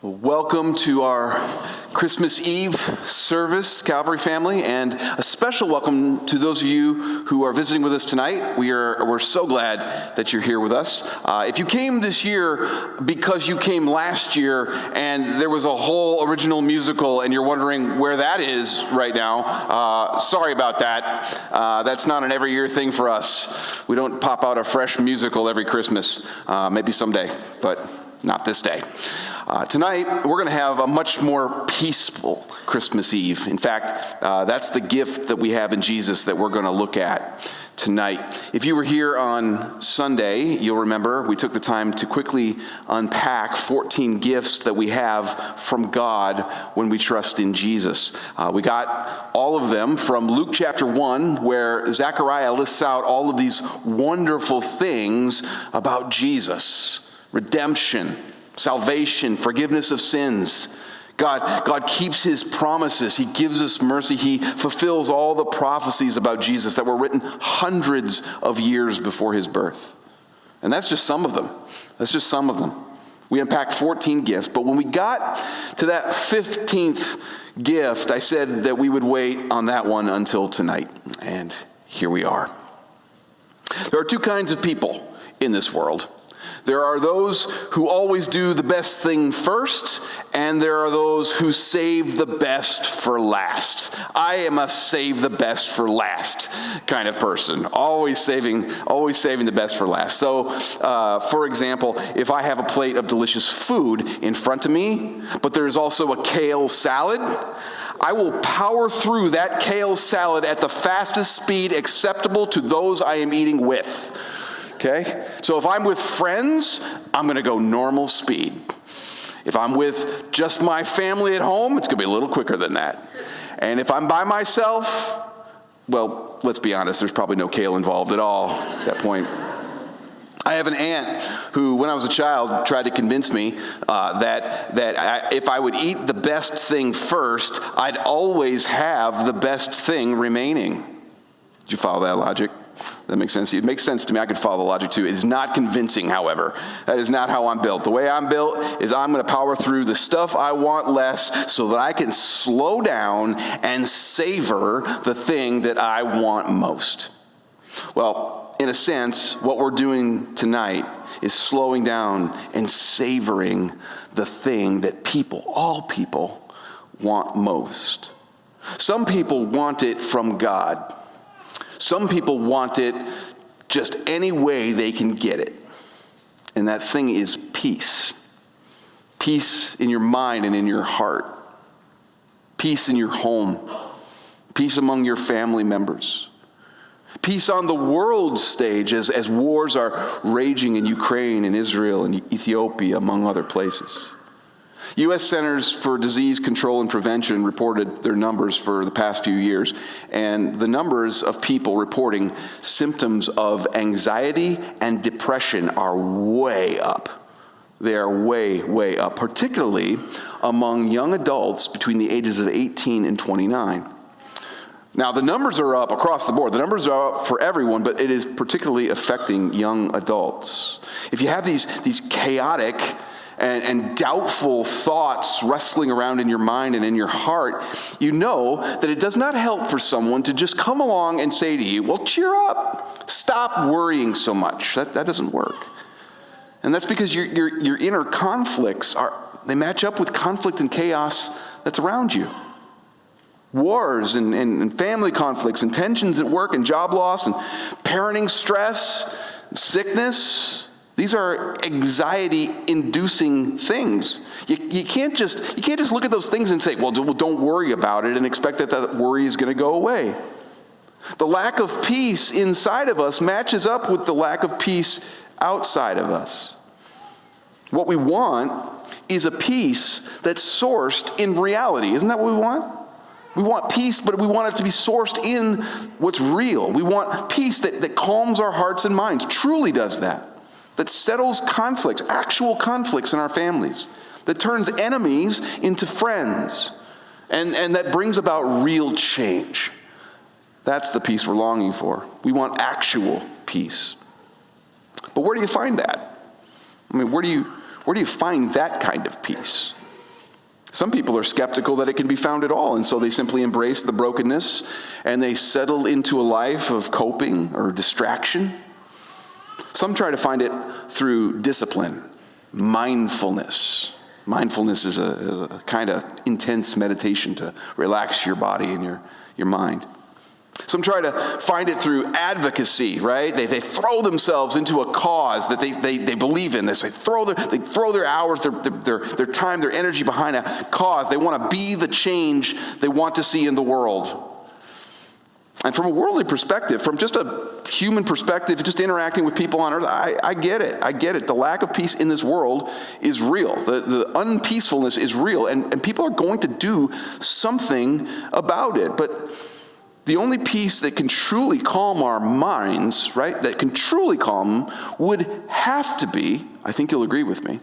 Welcome to our Christmas Eve service, Calvary family, and a special welcome to those of you who are visiting with us tonight. We're so glad that you're here with us. If you came this year because you came last year and there was a whole original musical and you're wondering where that is right now, sorry about that. That's not an every year thing for us. We don't pop out a fresh musical every Christmas. Maybe someday, but not this day. Tonight, we're going to have a much more peaceful Christmas Eve. In fact, that's the gift that we have in Jesus that we're going to look at tonight. If you were here on Sunday, you'll remember we took the time to quickly unpack 14 gifts that we have from God when we trust in Jesus. We got all of them from Luke chapter 1, where Zechariah lists out all of these wonderful things about Jesus: redemption, salvation, forgiveness of sins. God keeps his promises. He gives us mercy. He fulfills all the prophecies about Jesus that were written hundreds of years before his birth. And that's just some of them. That's just some of them. We unpacked 14 gifts, but when we got to that 15th gift, I said that we would wait on that one until tonight. And here we are. There are two kinds of people in this world. There are those who always do the best thing first, and there are those who save the best for last. I am a save the best for last kind of person, always saving the best for last. So, for example, if I have a plate of delicious food in front of me, but there's also a kale salad, I will power through that kale salad at the fastest speed acceptable to those I am eating with. Okay? So if I'm with friends, I'm going to go normal speed. If I'm with just my family at home, it's going to be a little quicker than that. And if I'm by myself, well, let's be honest, there's probably no kale involved at all at that point. I have an aunt who, when I was a child, tried to convince me that if I would eat the best thing first, I'd always have the best thing remaining. Did you follow that logic? That makes sense to you? It makes sense to me. I could follow the logic too. It is not convincing, however. That is not how I'm built. The way I'm built is I'm going to power through the stuff I want less so that I can slow down and savor the thing that I want most. Well, in a sense, what we're doing tonight is slowing down and savoring the thing that all people want most. Some people want it from God. Some people want it just any way they can get it. And that thing is peace. Peace in your mind and in your heart. Peace in your home. Peace among your family members. Peace on the world stage as wars are raging in Ukraine and Israel and Ethiopia, among other places. U.S. Centers for Disease Control and Prevention reported their numbers for the past few years, and the numbers of people reporting symptoms of anxiety and depression are way up. They are way, way up, particularly among young adults between the ages of 18 and 29. Now, the numbers are up across the board. The numbers are up for everyone, but it is particularly affecting young adults. If you have these chaotic and doubtful thoughts wrestling around in your mind and in your heart, you know that it does not help for someone to just come along and say to you, well, cheer up. Stop worrying so much. That doesn't work. And that's because your inner conflicts they match up with conflict and chaos that's around you. Wars and family conflicts and tensions at work and job loss and parenting stress, and sickness. These are anxiety-inducing things. You can't just look at those things and say, well, don't worry about it and expect that worry is going to go away. The lack of peace inside of us matches up with the lack of peace outside of us. What we want is a peace that's sourced in reality. Isn't that what we want? We want peace, but we want it to be sourced in what's real. We want peace that calms our hearts and minds, truly does that. That settles conflicts, actual conflicts in our families, that turns enemies into friends, and that brings about real change. That's the peace we're longing for. We want actual peace. But where do you find that? I mean, where do you find that kind of peace? Some people are skeptical that it can be found at all, and so they simply embrace the brokenness and they settle into a life of coping or distraction. Some try to find it through discipline, mindfulness. Mindfulness is a kind of intense meditation to relax your body and your mind. Some try to find it through advocacy, right? They throw themselves into a cause that they believe in. They throw their hours, their time, their energy behind a cause. They want to be the change they want to see in the world. And from a worldly perspective, from just a human perspective, just interacting with people on earth, I get it. I get it. The lack of peace in this world is real. The unpeacefulness is real. And people are going to do something about it. But the only peace that can truly calm our minds, right, that can truly calm them, would have to be, I think you'll agree with me,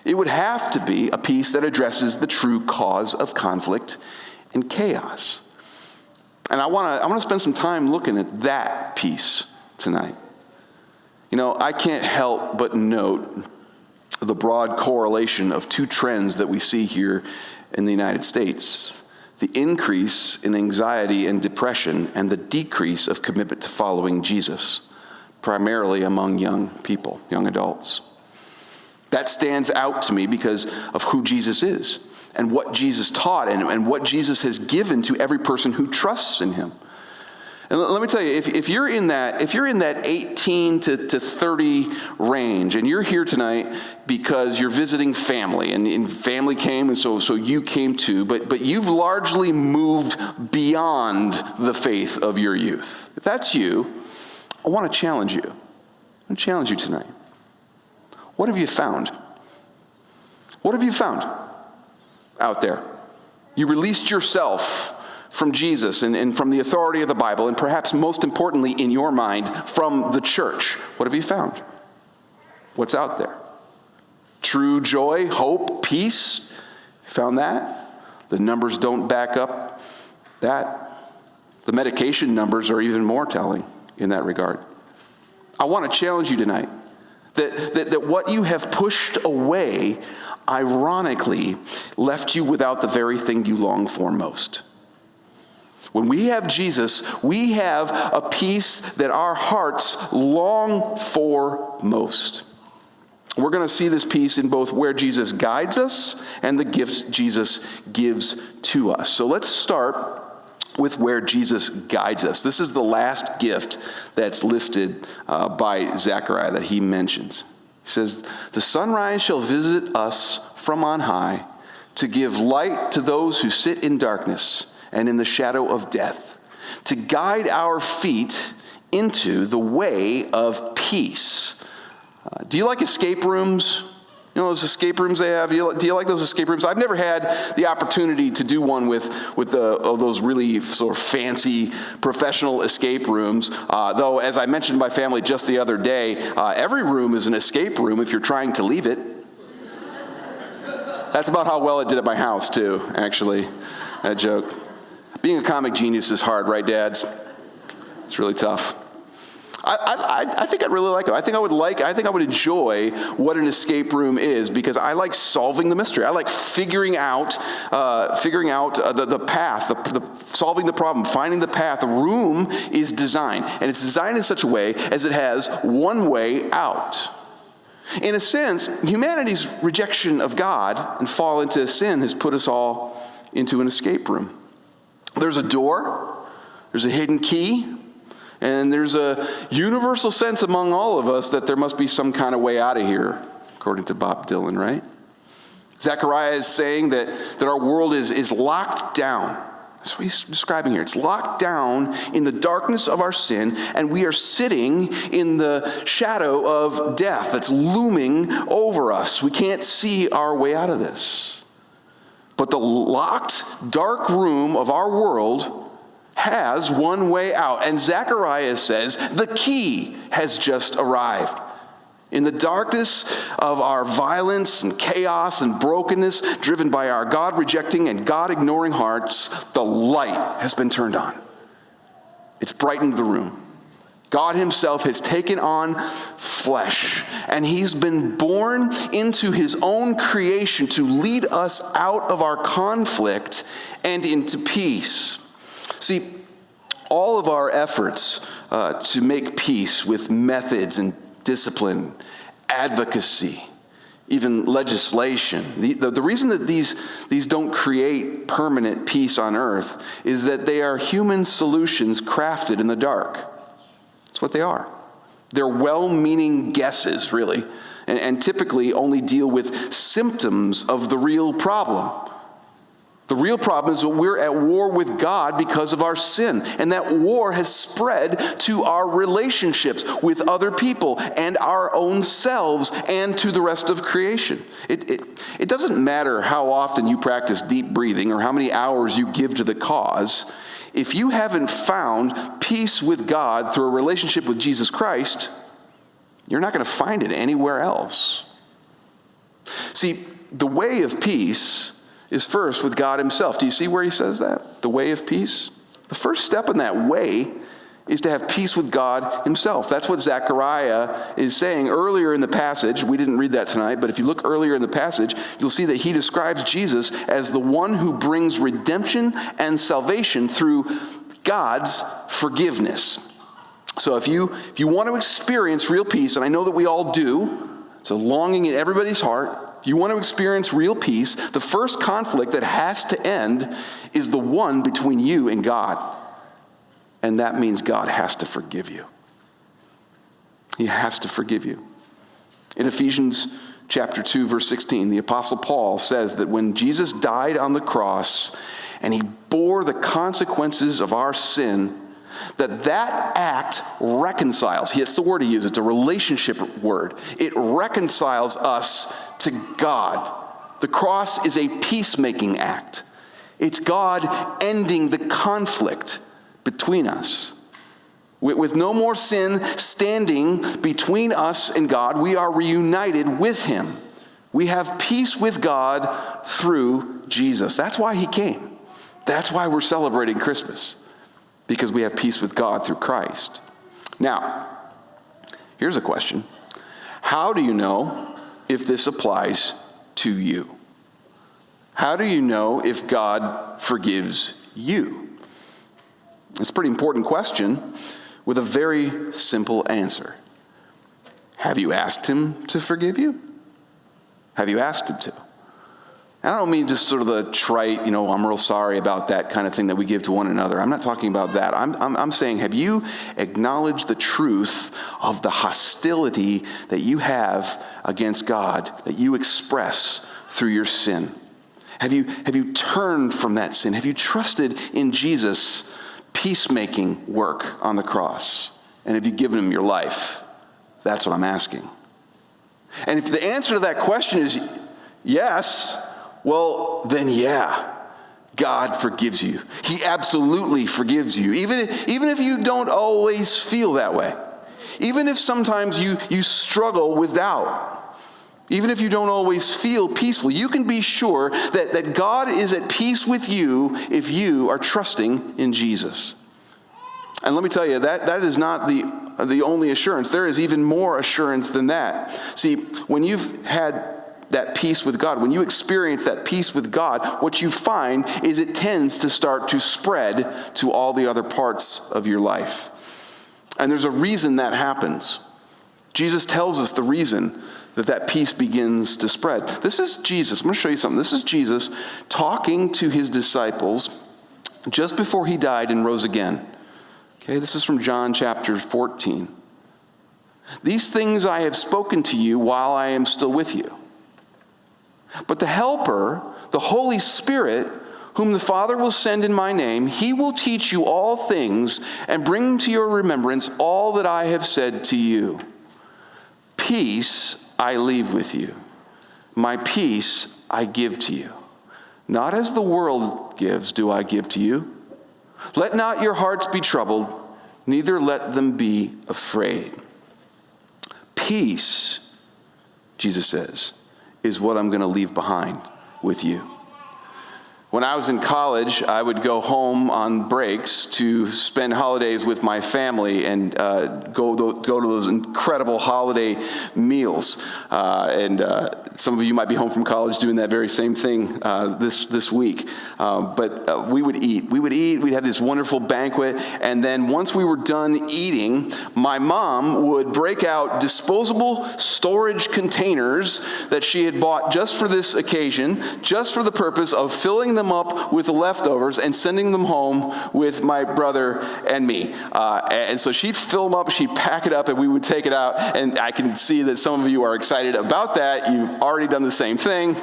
it would have to be a peace that addresses the true cause of conflict and chaos. And I want to spend some time looking at that peace tonight. You know, I can't help but note the broad correlation of two trends that we see here in the United States. The increase in anxiety and depression and the decrease of commitment to following Jesus, primarily among young people, young adults. That stands out to me because of who Jesus is and what Jesus taught and what Jesus has given to every person who trusts in him. And let me tell you, if you're in that 18 to 30 range, and you're here tonight because you're visiting family, and family came, and so you came too, but you've largely moved beyond the faith of your youth. If that's you, I want to challenge you. I want to challenge you tonight. What have you found? What have you found out there? You released yourself from Jesus and from the authority of the Bible, and perhaps most importantly in your mind, from the church. What have you found? What's out there? True joy, hope, peace. Found that? The numbers don't back up that. The medication numbers are even more telling in that regard. I want to challenge you tonight that what you have pushed away, ironically, left you without the very thing you long for most. When we have Jesus, we have a peace that our hearts long for most. We're going to see this peace in both where Jesus guides us and the gifts Jesus gives to us. So let's start with where Jesus guides us. This is the last gift that's listed by Zechariah that he mentions. He says, "The sunrise shall visit us from on high to give light to those who sit in darkness and in the shadow of death, to guide our feet into the way of peace." Do you like escape rooms? You know those escape rooms they have? Do you like those escape rooms? I've never had the opportunity to do one with those really sort of fancy professional escape rooms. Though, as I mentioned to my family just the other day, every room is an escape room if you're trying to leave it. That's about how well it did at my house, too, actually, that joke. Being a comic genius is hard, right, dads? It's really tough. I think I'd really like it. I think I would enjoy what an escape room is because I like solving the mystery. I like figuring out the path, solving the problem, finding the path. The room is designed, and it's designed in such a way as it has one way out. In a sense, humanity's rejection of God and fall into sin has put us all into an escape room. There's a door, there's a hidden key, and there's a universal sense among all of us that there must be some kind of way out of here, according to Bob Dylan, right? Zechariah is saying that our world is locked down. That's what he's describing here. It's locked down in the darkness of our sin, and we are sitting in the shadow of death that's looming over us. We can't see our way out of this. But the locked, dark room of our world has one way out. And Zechariah says the key has just arrived. In the darkness of our violence and chaos and brokenness, driven by our God-rejecting and God-ignoring hearts, the light has been turned on. It's brightened the room. God himself has taken on flesh, and he's been born into his own creation to lead us out of our conflict and into peace. See, all of our efforts to make peace with methods and discipline, advocacy, even legislation. The reason that these don't create permanent peace on earth is that they are human solutions crafted in the dark. That's what they are. They're well-meaning guesses, really, and typically only deal with symptoms of the real problem. The real problem is that we're at war with God because of our sin, and that war has spread to our relationships with other people and our own selves and to the rest of creation. It doesn't matter how often you practice deep breathing or how many hours you give to the cause. If you haven't found peace with God through a relationship with Jesus Christ, you're not going to find it anywhere else. See, the way of peace is first with God himself. Do you see where he says that? The way of peace? The first step in that way is to have peace with God himself. That's what Zechariah is saying earlier in the passage. We didn't read that tonight, but if you look earlier in the passage, you'll see that he describes Jesus as the one who brings redemption and salvation through God's forgiveness. So if you want to experience real peace, and I know that we all do, it's a longing in everybody's heart. If you want to experience real peace, the first conflict that has to end is the one between you and God. And that means God has to forgive you. He has to forgive you. In Ephesians chapter 2, verse 16, the Apostle Paul says that when Jesus died on the cross and he bore the consequences of our sin, that act reconciles. It's the word he uses. It's a relationship word. It reconciles us to God. The cross is a peacemaking act. It's God ending the conflict between us. With no more sin standing between us and God, we are reunited with him. We have peace with God through Jesus. That's why he came. That's why we're celebrating Christmas. Because we have peace with God through Christ. Now, here's a question. How do you know if this applies to you? How do you know if God forgives you? It's a pretty important question with a very simple answer. Have you asked him to forgive you? Have you asked him to? I don't mean just sort of the trite, I'm real sorry about that kind of thing that we give to one another. I'm not talking about that. I'm saying, have you acknowledged the truth of the hostility that you have against God, that you express through your sin? Have you turned from that sin? Have you trusted in Jesus' peacemaking work on the cross? And have you given him your life? That's what I'm asking. And if the answer to that question is yes, well, then yeah, God forgives you. He absolutely forgives you. Even if you don't always feel that way. Even if sometimes you struggle with doubt. Even if you don't always feel peaceful, you can be sure that God is at peace with you if you are trusting in Jesus. And let me tell you, that is not the only assurance. There is even more assurance than that. See, when you've had that peace with God, when you experience that peace with God, what you find is it tends to start to spread to all the other parts of your life. And there's a reason that happens. Jesus tells us the reason that peace begins to spread. This is Jesus. I'm going to show you something. This is Jesus talking to his disciples just before he died and rose again. Okay, this is from John chapter 14. These things I have spoken to you while I am still with you. But the Helper, the Holy Spirit, whom the Father will send in my name, he will teach you all things and bring to your remembrance all that I have said to you. Peace I leave with you. My peace I give to you. Not as the world gives do I give to you. Let not your hearts be troubled, neither let them be afraid. Peace, Jesus says, is what I'm going to leave behind with you. When I was in college, I would go home on breaks to spend holidays with my family and go to those incredible holiday meals. Some of you might be home from college doing that very same thing this week. But we would eat. We'd have this wonderful banquet. And then once we were done eating, my mom would break out disposable storage containers that she had bought just for this occasion, just for the purpose of filling them up with the leftovers and sending them home with my brother and me. And so she'd fill them up, she'd pack it up, and we would take it out. And I can see that some of you are excited about that. You've already done the same thing.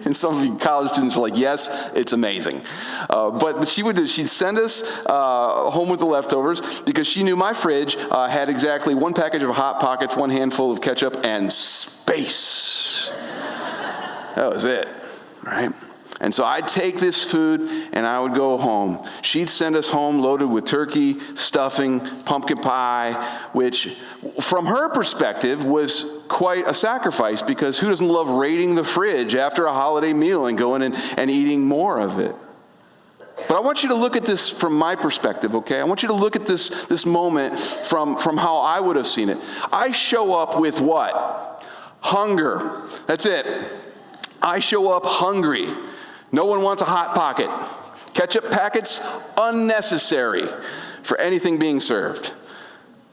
And some of you college students are like, yes, it's amazing. But she'd send us home with the leftovers because she knew my fridge had exactly one package of Hot Pockets, one handful of ketchup, and space. That was it, right? And so I'd take this food and I would go home. She'd send us home loaded with turkey, stuffing, pumpkin pie, which from her perspective was quite a sacrifice because who doesn't love raiding the fridge after a holiday meal and going and eating more of it? But I want you to look at this from my perspective, okay? I want you to look at this moment from how I would have seen it. I show up with what? Hunger. That's it. I show up hungry. No one wants a Hot Pocket. Ketchup packets, unnecessary for anything being served.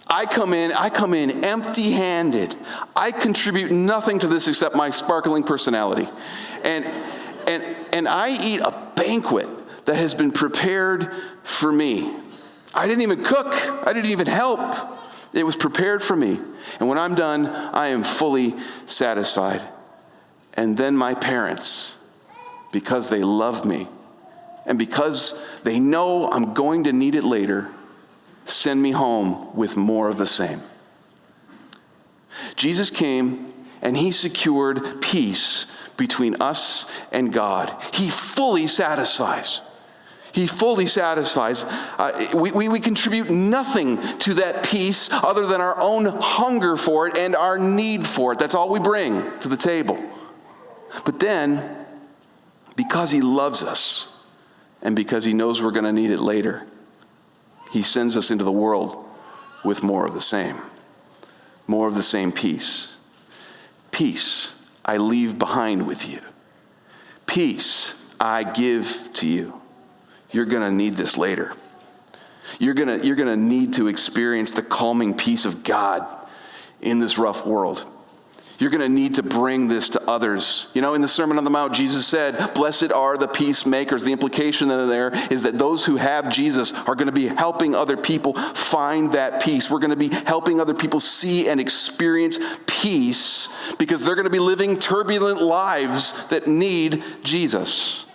I come in empty-handed. I contribute nothing to this except my sparkling personality. And I eat a banquet that has been prepared for me. I didn't even cook. I didn't even help. It was prepared for me. And when I'm done, I am fully satisfied. And then my parents, because they love me and because they know I'm going to need it later, send me home with more of the same. Jesus came and he secured peace between us and God. He fully satisfies. He fully satisfies. We contribute nothing to that peace other than our own hunger for it and our need for it. That's all we bring to the table. But then, because he loves us and because he knows we're going to need it later, he sends us into the world with more of the same. More of the same peace. Peace I leave behind with you. Peace I give to you. You're going to need this later. You're going to need to experience the calming peace of God in this rough world. You're going to need to bring this to others. You know, in the Sermon on the Mount, Jesus said, blessed are the peacemakers. The implication there is that those who have Jesus are going to be helping other people find that peace. We're going to be helping other people see and experience peace because they're going to be living turbulent lives that need Jesus.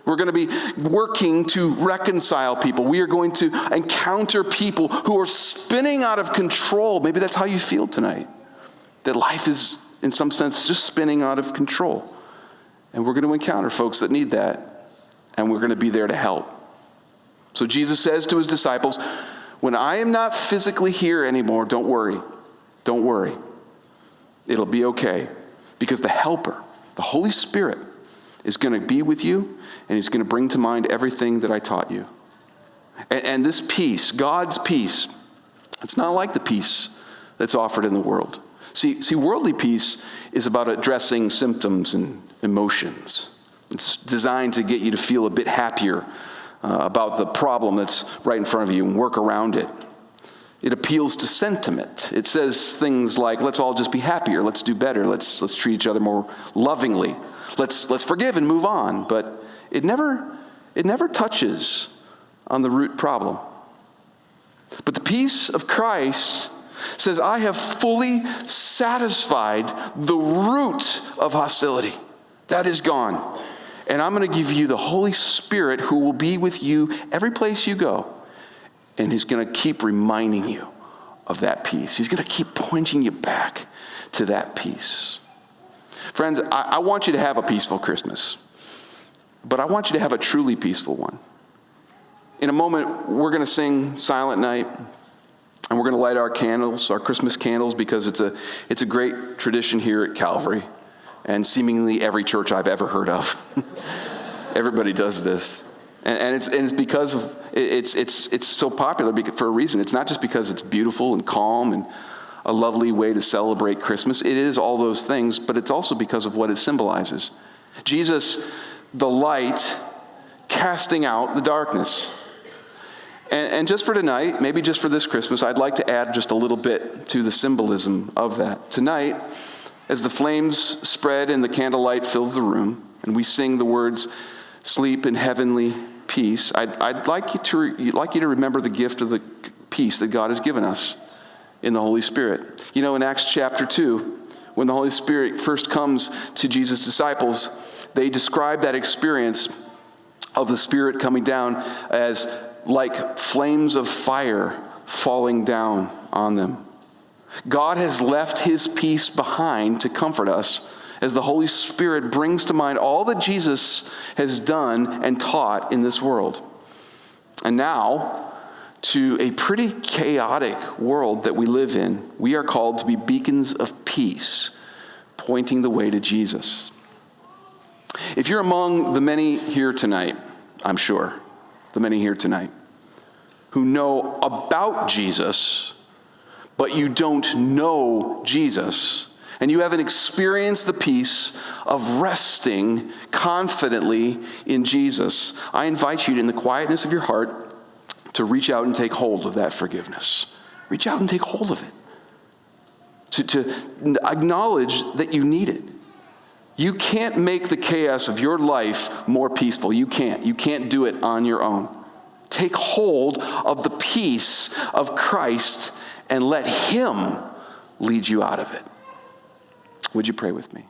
We're going to be working to reconcile people. We are going to encounter people who are spinning out of control. Maybe that's how you feel tonight. That life is, in some sense, just spinning out of control. And we're going to encounter folks that need that. And we're going to be there to help. So Jesus says to his disciples, when I am not physically here anymore, don't worry. Don't worry. It'll be okay. Because the Helper, the Holy Spirit, is going to be with you, and he's going to bring to mind everything that I taught you. And this peace, God's peace, it's not like the peace that's offered in the world. See, worldly peace is about addressing symptoms and emotions. It's designed to get you to feel a bit happier about the problem that's right in front of you and work around it. It appeals to sentiment. It says things like, let's all just be happier, let's do better, let's treat each other more lovingly. Let's forgive and move on. But it never touches on the root problem. But the peace of Christ says, I have fully satisfied the root of hostility. That is gone. And I'm going to give you the Holy Spirit who will be with you every place you go. And he's going to keep reminding you of that peace. He's going to keep pointing you back to that peace. Friends, I want you to have a peaceful Christmas. But I want you to have a truly peaceful one. In a moment, we're going to sing Silent Night. And we're going to light our candles, our Christmas candles, because it's a great tradition here at Calvary. And seemingly every church I've ever heard of. Everybody does this. And it's because of, it's so popular for a reason. It's not just because it's beautiful and calm and a lovely way to celebrate Christmas. It is all those things, but it's also because of what it symbolizes. Jesus, the light, casting out the darkness. And just for tonight, maybe just for this Christmas, I'd like to add just a little bit to the symbolism of that. Tonight, as the flames spread and the candlelight fills the room, and we sing the words, "Sleep in heavenly peace," I'd like you to remember the gift of the peace that God has given us in the Holy Spirit. You know, in Acts chapter 2, when the Holy Spirit first comes to Jesus' disciples, they describe that experience of the Spirit coming down as like flames of fire falling down on them. God has left his peace behind to comfort us as the Holy Spirit brings to mind all that Jesus has done and taught in this world. And now, to a pretty chaotic world that we live in, we are called to be beacons of peace, pointing the way to Jesus. If you're among the many here tonight, I'm sure, the many here tonight, who know about Jesus, but you don't know Jesus, and you haven't experienced the peace of resting confidently in Jesus, I invite you to, in the quietness of your heart, to reach out and take hold of that forgiveness. Reach out and take hold of it. To acknowledge that you need it. You can't make the chaos of your life more peaceful. You can't. You can't do it on your own. Take hold of the peace of Christ and let him lead you out of it. Would you pray with me?